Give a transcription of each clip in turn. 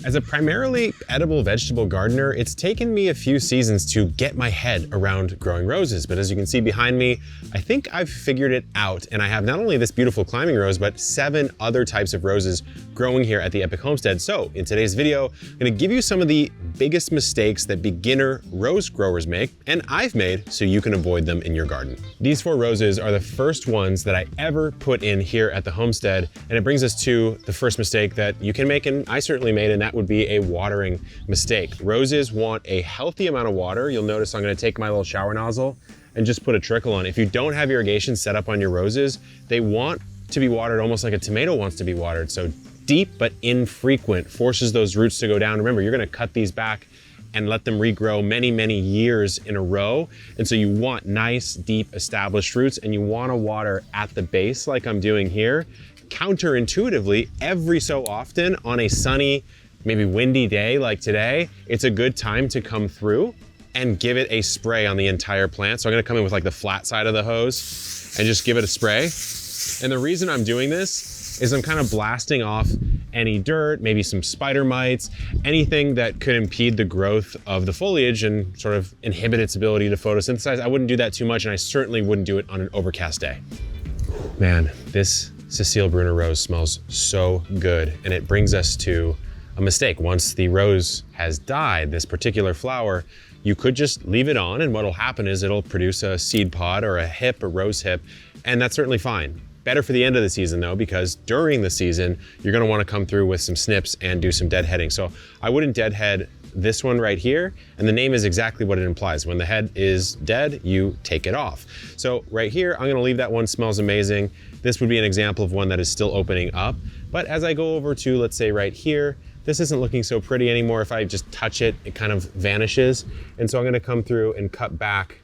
As a primarily edible vegetable gardener, it's taken me a few seasons to get my head around growing roses, but as you can see behind me, I think I've figured it out, and I have not only this beautiful climbing rose, but 7 other types of roses growing here at the Epic Homestead. So in today's video, I'm gonna give you some of the biggest mistakes that beginner rose growers make, and I've made so you can avoid them in your garden. These 4 roses are the first ones that I ever put in here at the homestead, and it brings us to the first mistake that you can make, and I certainly made, and that would be a watering mistake. Roses want a healthy amount of water. You'll notice I'm gonna take my little shower nozzle and just put a trickle on. If you don't have irrigation set up on your roses, they want to be watered almost like a tomato wants to be watered. So deep but infrequent forces those roots to go down. Remember, you're gonna cut these back and let them regrow many, many years in a row. And so you want nice, deep, established roots, and you wanna water at the base like I'm doing here. Counterintuitively, every so often on a sunny, maybe windy day like today, it's a good time to come through and give it a spray on the entire plant. So I'm gonna come in with like the flat side of the hose and just give it a spray. And the reason I'm doing this is I'm kind of blasting off any dirt, maybe some spider mites, anything that could impede the growth of the foliage and sort of inhibit its ability to photosynthesize. I wouldn't do that too much, and I certainly wouldn't do it on an overcast day. Man, this Cecile Brunner rose smells so good, and it brings us to a mistake. Once the rose has died, this particular flower, you could just leave it on, and what'll happen is it'll produce a seed pod or a hip, a rose hip, and that's certainly fine. Better for the end of the season though, because during the season, you're gonna wanna come through with some snips and do some deadheading. So I wouldn't deadhead this one right here, and the name is exactly what it implies. When the head is dead, you take it off. So right here, I'm gonna leave that one, smells amazing. This would be an example of one that is still opening up. But as I go over to, let's say right here, this isn't looking so pretty anymore. If I just touch it, it kind of vanishes. And so I'm gonna come through and cut back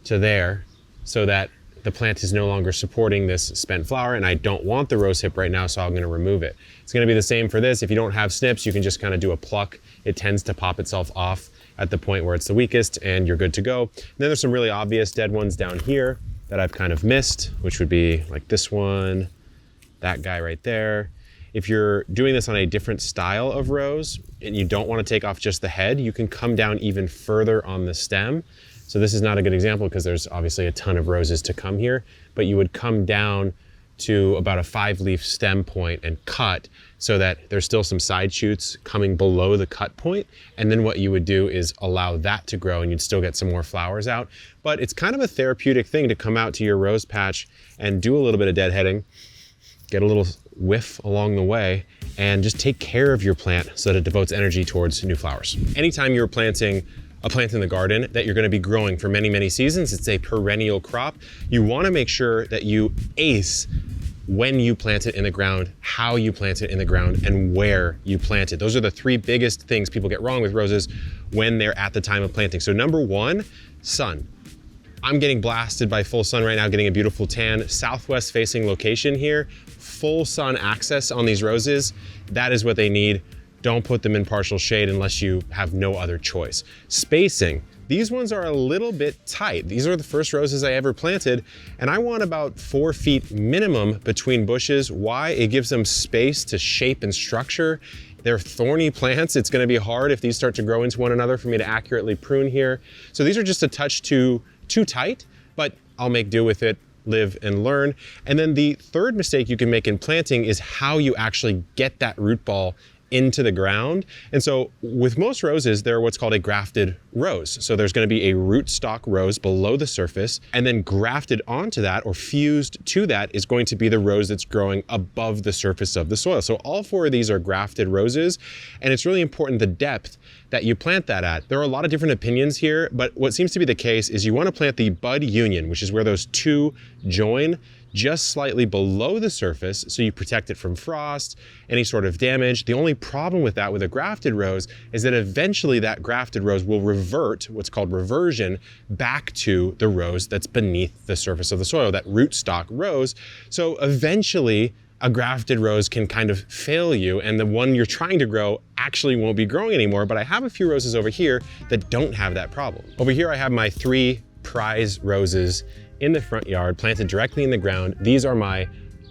to there so that the plant is no longer supporting this spent flower, and I don't want the rose hip right now, so I'm gonna remove it. It's gonna be the same for this. If you don't have snips, you can just kind of do a pluck. It tends to pop itself off at the point where it's the weakest, and you're good to go. And then there's some really obvious dead ones down here that I've kind of missed, which would be like this one, that guy right there. If you're doing this on a different style of rose and you don't want to take off just the head, you can come down even further on the stem. So this is not a good example because there's obviously a ton of roses to come here, but you would come down to about a 5-leaf stem point and cut so that there's still some side shoots coming below the cut point. And then what you would do is allow that to grow, and you'd still get some more flowers out. But it's kind of a therapeutic thing to come out to your rose patch and do a little bit of deadheading, get a little whiff along the way, and just take care of your plant so that it devotes energy towards new flowers. Anytime you're planting a plant in the garden that you're gonna be growing for many, many seasons, it's a perennial crop, you wanna make sure that you ace when you plant it in the ground, how you plant it in the ground, and where you plant it. Those are the 3 biggest things people get wrong with roses when they're at the time of planting. So number 1, sun. I'm getting blasted by full sun right now, getting a beautiful tan, southwest facing location here, full sun access on these roses. That is what they need. Don't put them in partial shade unless you have no other choice. Spacing. These ones are a little bit tight. These are the first roses I ever planted, and I want about 4 feet minimum between bushes. Why? It gives them space to shape and structure. They're thorny plants. It's gonna be hard if these start to grow into one another for me to accurately prune here. So these are just a touch too tight, but I'll make do with it, live and learn. And then the third mistake you can make in planting is how you actually get that root ball into the ground. And so with most roses, they're what's called a grafted rose. So there's gonna be a rootstock rose below the surface, and then grafted onto that or fused to that is going to be the rose that's growing above the surface of the soil. So all 4 of these are grafted roses, and it's really important the depth that you plant that at. There are a lot of different opinions here, but what seems to be the case is you wanna plant the bud union, which is where those 2 join, just slightly below the surface so you protect it from frost, any sort of damage. The only problem with that with a grafted rose is that eventually that grafted rose will revert, what's called reversion, back to the rose that's beneath the surface of the soil, that rootstock rose. So eventually a grafted rose can kind of fail you, and the one you're trying to grow actually won't be growing anymore. But I have a few roses over here that don't have that problem. Over here I have my 3 prize roses in the front yard, planted directly in the ground. These are my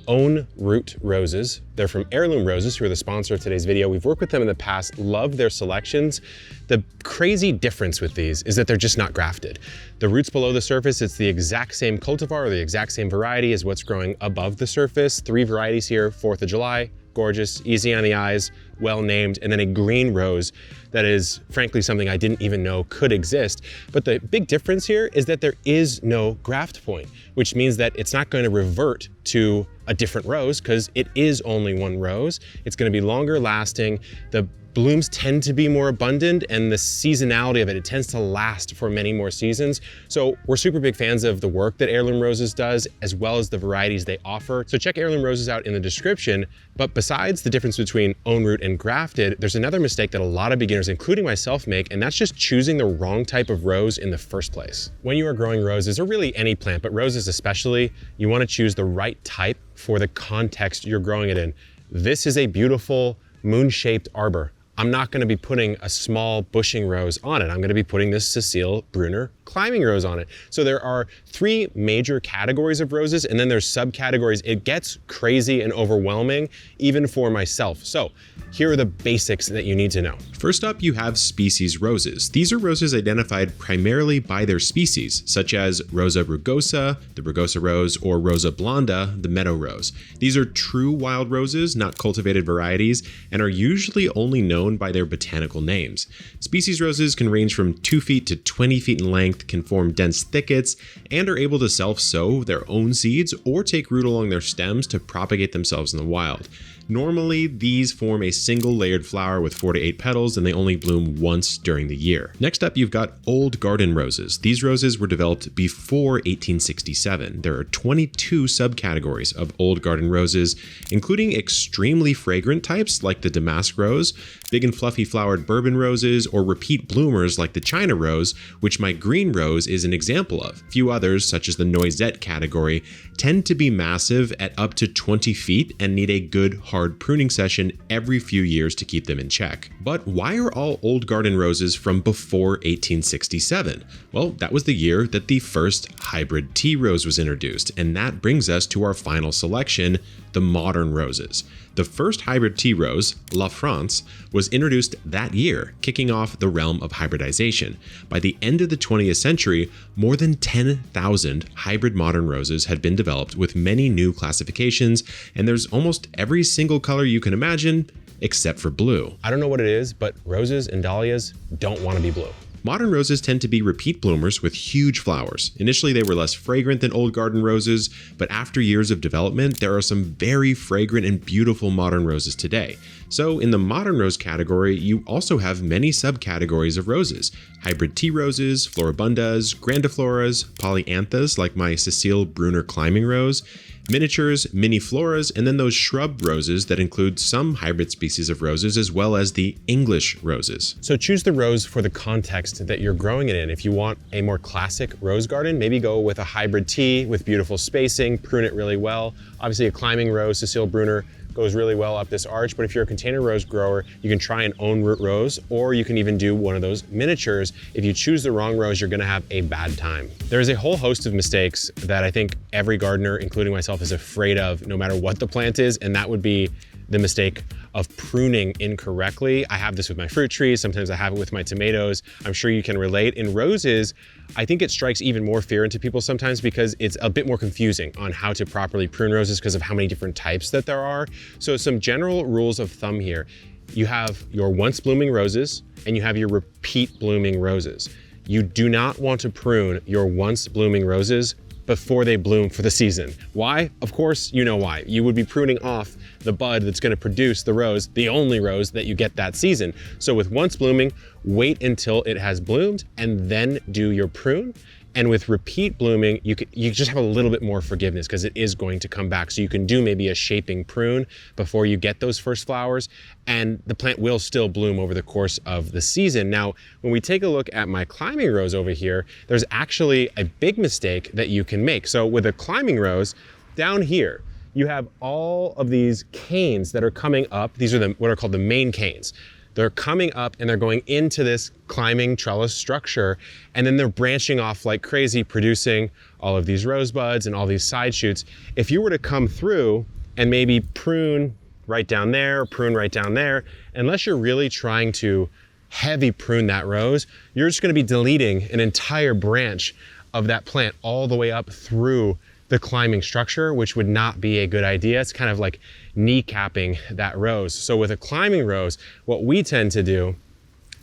Own Root Roses. They're from Heirloom Roses, who are the sponsor of today's video. We've worked with them in the past, love their selections. The crazy difference with these is that they're just not grafted. The roots below the surface, it's the exact same cultivar or the exact same variety as what's growing above the surface. 3 varieties here, 4th of July, gorgeous, easy on the eyes, well named, and then a green rose that is frankly something I didn't even know could exist. But the big difference here is that there is no graft point, which means that it's not going to revert to a different rose because it is only one rose. It's going to be longer lasting. The blooms tend to be more abundant, and the seasonality of it tends to last for many more seasons. So we're super big fans of the work that Heirloom Roses does, as well as the varieties they offer. So check Heirloom Roses out in the description. But besides the difference between own root and grafted, there's another mistake that a lot of beginners, including myself, make, and that's just choosing the wrong type of rose in the first place. When you are growing roses, or really any plant, but roses especially, you want to choose the right type for the context you're growing it in. This is a beautiful moon-shaped arbor. I'm not going to be putting a small bushing rose on it. I'm going to be putting this Cecile Brunner climbing rose on it. So there are 3 major categories of roses, and then there's subcategories. It gets crazy and overwhelming, even for myself. So here are the basics that you need to know. First up, you have species roses. These are roses identified primarily by their species, such as Rosa rugosa, the rugosa rose, or Rosa blonda, the meadow rose. These are true wild roses, not cultivated varieties, and are usually only known by their botanical names. Species roses can range from 2 feet to 20 feet in length, can form dense thickets, and are able to self-sow their own seeds or take root along their stems to propagate themselves in the wild. Normally, these form a single layered flower with 4 to 8 petals, and they only bloom once during the year. Next up, you've got old garden roses. These roses were developed before 1867. There are 22 subcategories of old garden roses, including extremely fragrant types like the damask rose, big and fluffy flowered bourbon roses, or repeat bloomers like the China rose, which my green rose is an example of. Few others, such as the noisette category, tend to be massive at up to 20 feet and need a good hard pruning session every few years to keep them in check. But why are all old garden roses from before 1867? Well, that was the year that the first hybrid tea rose was introduced, and that brings us to our final selection, the modern roses. The first hybrid tea rose, La France, was introduced that year, kicking off the realm of hybridization. By the end of the 20th century, more than 10,000 hybrid modern roses had been developed with many new classifications, and there's almost every single color you can imagine, except for blue. I don't know what it is, but roses and dahlias don't want to be blue. Modern roses tend to be repeat bloomers with huge flowers. Initially, they were less fragrant than old garden roses, but after years of development, there are some very fragrant and beautiful modern roses today. So in the modern rose category, you also have many subcategories of roses. Hybrid tea roses, floribundas, grandifloras, polyanthas like my Cecile Brunner climbing rose, miniatures, mini floras, and then those shrub roses that include some hybrid species of roses as well as the English roses. So choose the rose for the context that you're growing it in. If you want a more classic rose garden, maybe go with a hybrid tea with beautiful spacing, prune it really well. Obviously a climbing rose, Cecile Brunner, goes really well up this arch, but if you're a container rose grower, you can try an own root rose, or you can even do one of those miniatures. If you choose the wrong rose, you're gonna have a bad time. There's a whole host of mistakes that I think every gardener, including myself, is afraid of no matter what the plant is, and that would be the mistake of pruning incorrectly. I have this with my fruit trees, sometimes I have it with my tomatoes. I'm sure you can relate. In roses, I think it strikes even more fear into people sometimes because it's a bit more confusing on how to properly prune roses because of how many different types that there are. So some general rules of thumb here. You have your once blooming roses and you have your repeat blooming roses. You do not want to prune your once blooming roses before they bloom for the season. Why? Of course, you know why. You would be pruning off the bud that's gonna produce the rose, the only rose that you get that season. So with once blooming, wait until it has bloomed and then do your prune. And with repeat blooming, you just have a little bit more forgiveness because it is going to come back. So you can do maybe a shaping prune before you get those first flowers, and the plant will still bloom over the course of the season. Now, when we take a look at my climbing rose over here, there's actually a big mistake that you can make. So with a climbing rose, down here, you have all of these canes that are coming up. These are what are called the main canes. They're coming up and they're going into this climbing trellis structure, and then they're branching off like crazy, producing all of these rosebuds and all these side shoots. If you were to come through and maybe prune right down there, or prune right down there. Unless you're really trying to heavy prune that rose, you're just gonna be deleting an entire branch of that plant all the way up through the climbing structure, which would not be a good idea. It's kind of like kneecapping that rose. So with a climbing rose, what we tend to do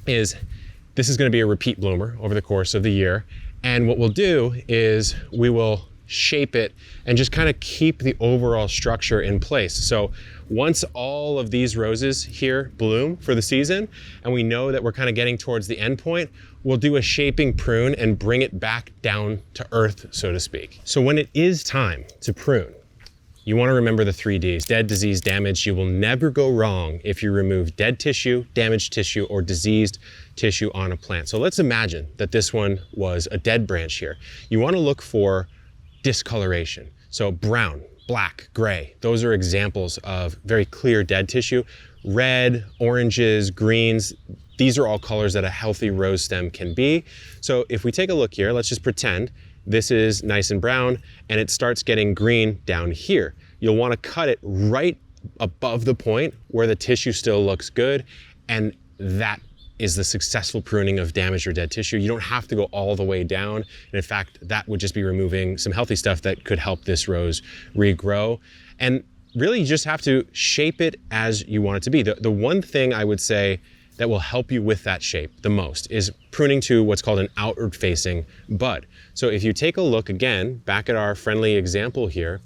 is, this is gonna be a repeat bloomer over the course of the year. And what we'll do is we will shape it and just kind of keep the overall structure in place. So once all of these roses here bloom for the season, and we know that we're kind of getting towards the end point, we'll do a shaping prune and bring it back down to earth, so to speak. So when it is time to prune, you want to remember the 3 Ds: dead, disease, damaged. You will never go wrong if you remove dead tissue, damaged tissue, or diseased tissue on a plant. So let's imagine that this one was a dead branch here. You want to look for discoloration. So brown, black, gray, those are examples of very clear dead tissue. Red, oranges, greens, these are all colors that a healthy rose stem can be. So if we take a look here, let's just pretend this is nice and brown and it starts getting green down here. You'll want to cut it right above the point where the tissue still looks good, and that is the successful pruning of damaged or dead tissue. You don't have to go all the way down. And in fact, that would just be removing some healthy stuff that could help this rose regrow. And really you just have to shape it as you want it to be. The one thing I would say that will help you with that shape the most is pruning to what's called an outward facing bud. So if you take a look again, back at our friendly example here,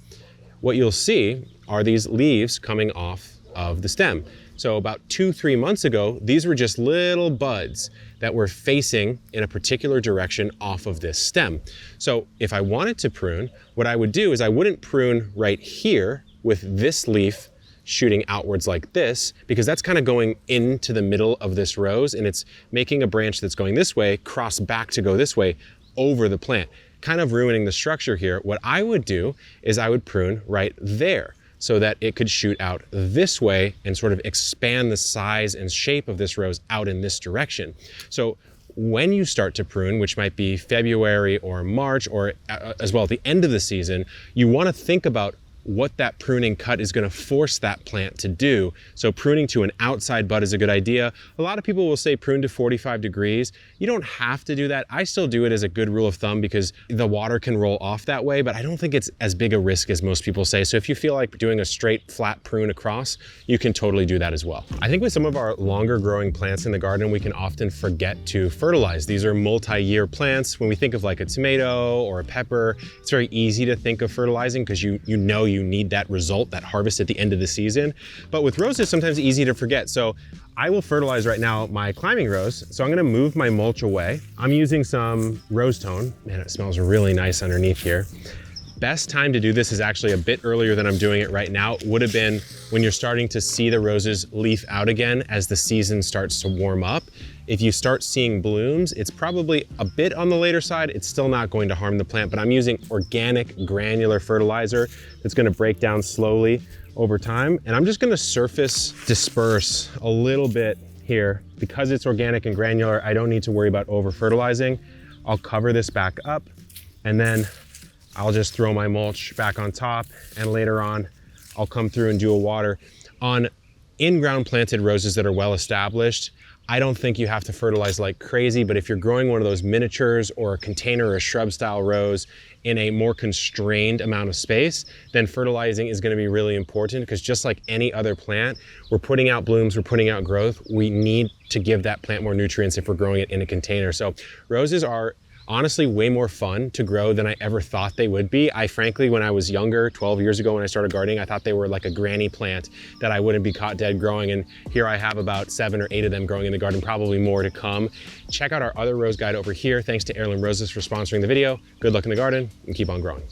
what you'll see are these leaves coming off of the stem. So about 2-3 months ago, these were just little buds that were facing in a particular direction off of this stem. So if I wanted to prune, what I would do is I wouldn't prune right here with this leaf shooting outwards like this, because that's kind of going into the middle of this rose and it's making a branch that's going this way cross back to go this way over the plant, kind of ruining the structure here. What I would do is I would prune right there, so that it could shoot out this way and sort of expand the size and shape of this rose out in this direction. So when you start to prune, which might be February or March, or as well at the end of the season, you want to think about what that pruning cut is going to force that plant to do. So pruning to an outside bud is a good idea. A lot of people will say prune to 45 degrees. You don't have to do that. I still do it as a good rule of thumb because the water can roll off that way, but I don't think it's as big a risk as most people say. So if you feel like doing a straight flat prune across, you can totally do that as well. I think with some of our longer growing plants in the garden, we can often forget to fertilize. These are multi-year plants. When we think of like a tomato or a pepper, it's very easy to think of fertilizing because you know you need that result, that harvest at the end of the season. But with roses, sometimes easy to forget. So I will fertilize right now my climbing rose. So I'm gonna move my mulch away. I'm using some rose tone. Man, it smells really nice underneath here. Best time to do this is actually a bit earlier than I'm doing it right now. It would have been when you're starting to see the roses leaf out again as the season starts to warm up. If you start seeing blooms, it's probably a bit on the later side. It's still not going to harm the plant, but I'm using organic granular fertilizer that's gonna break down slowly over time. And I'm just gonna surface disperse a little bit here. Because it's organic and granular, I don't need to worry about over fertilizing. I'll cover this back up and then I'll just throw my mulch back on top, and later on, I'll come through and do a water. On in-ground planted roses that are well established, I don't think you have to fertilize like crazy, but if you're growing one of those miniatures or a container or a shrub style rose in a more constrained amount of space, then fertilizing is gonna be really important, because just like any other plant, we're putting out blooms, we're putting out growth. We need to give that plant more nutrients if we're growing it in a container. So roses are honestly way more fun to grow than I ever thought they would be. I frankly, when I was younger, 12 years ago when I started gardening, I thought they were like a granny plant that I wouldn't be caught dead growing. And here I have about 7 or 8 of them growing in the garden, probably more to come. Check out our other rose guide over here. Thanks to Heirloom Roses for sponsoring the video. Good luck in the garden and keep on growing.